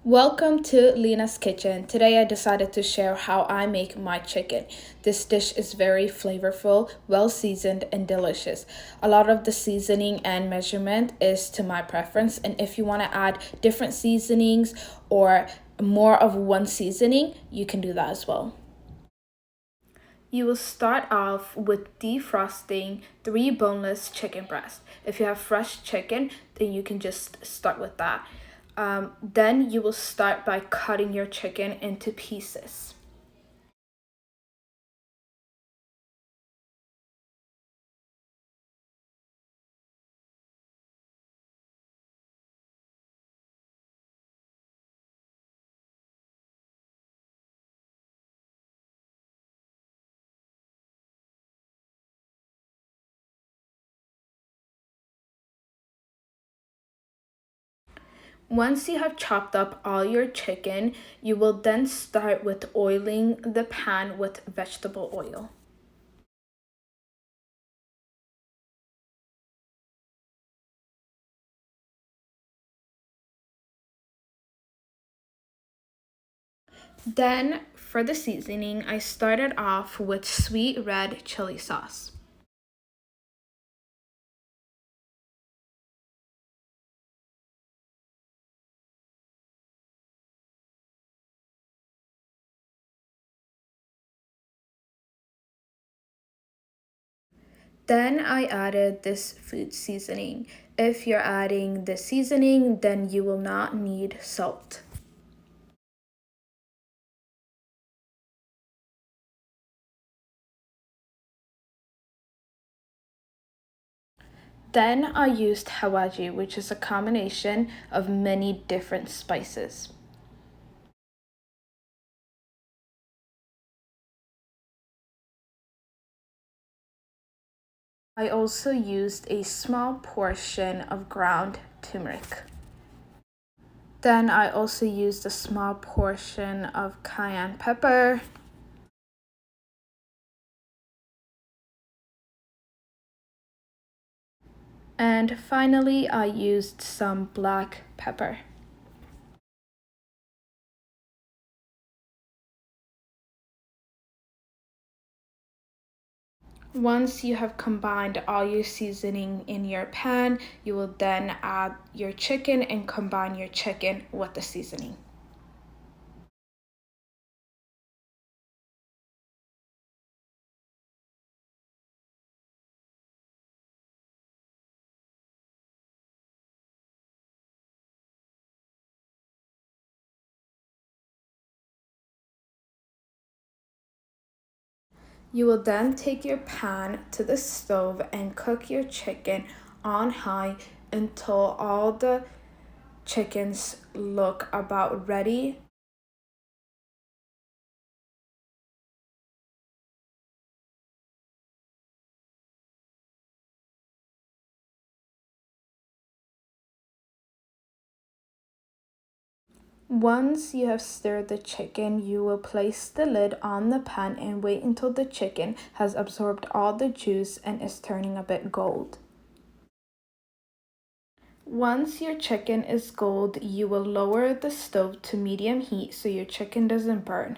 Welcome to Lena's Kitchen. Today I decided to share how I make my chicken. This dish is very flavorful, well seasoned, and delicious. A lot of the seasoning and measurement is to my preference, and if you want to add different seasonings or more of one seasoning, you can do that as well. You will start off with defrosting 3 boneless chicken breasts. If you have fresh chicken, then you can just start with that. Then you will start by cutting your chicken into pieces. Once you have chopped up all your chicken, you will then start with oiling the pan with vegetable oil. Then, for the seasoning, I started off with sweet red chili sauce. Then I added this food seasoning. If you're adding the seasoning, then you will not need salt. Then I used Xawaji, which is a combination of many different spices. I also used a small portion of ground turmeric. Then I also used a small portion of cayenne pepper. And finally, I used some black pepper. Once you have combined all your seasoning in your pan, you will then add your chicken and combine your chicken with the seasoning. You will then take your pan to the stove and cook your chicken on high until all the chickens look about ready. Once you have stirred the chicken, you will place the lid on the pan and wait until the chicken has absorbed all the juice and is turning a bit gold. Once your chicken is gold, you will lower the stove to medium heat so your chicken doesn't burn.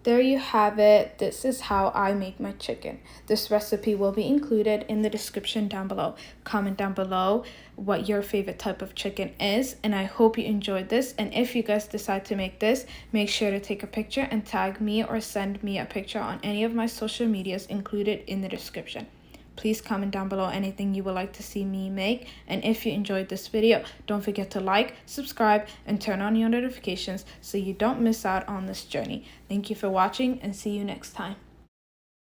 There you have it. This is how I make my chicken. This recipe will be included in the description down below. Comment down below what your favorite type of chicken is, and I hope you enjoyed this. And if you guys decide to make this, make sure to take a picture and tag me or send me a picture on any of my social medias included in the description. Please comment down below anything you would like to see me make. And if you enjoyed this video, don't forget to like, subscribe, and turn on your notifications so you don't miss out on this journey. Thank you for watching and see you next time.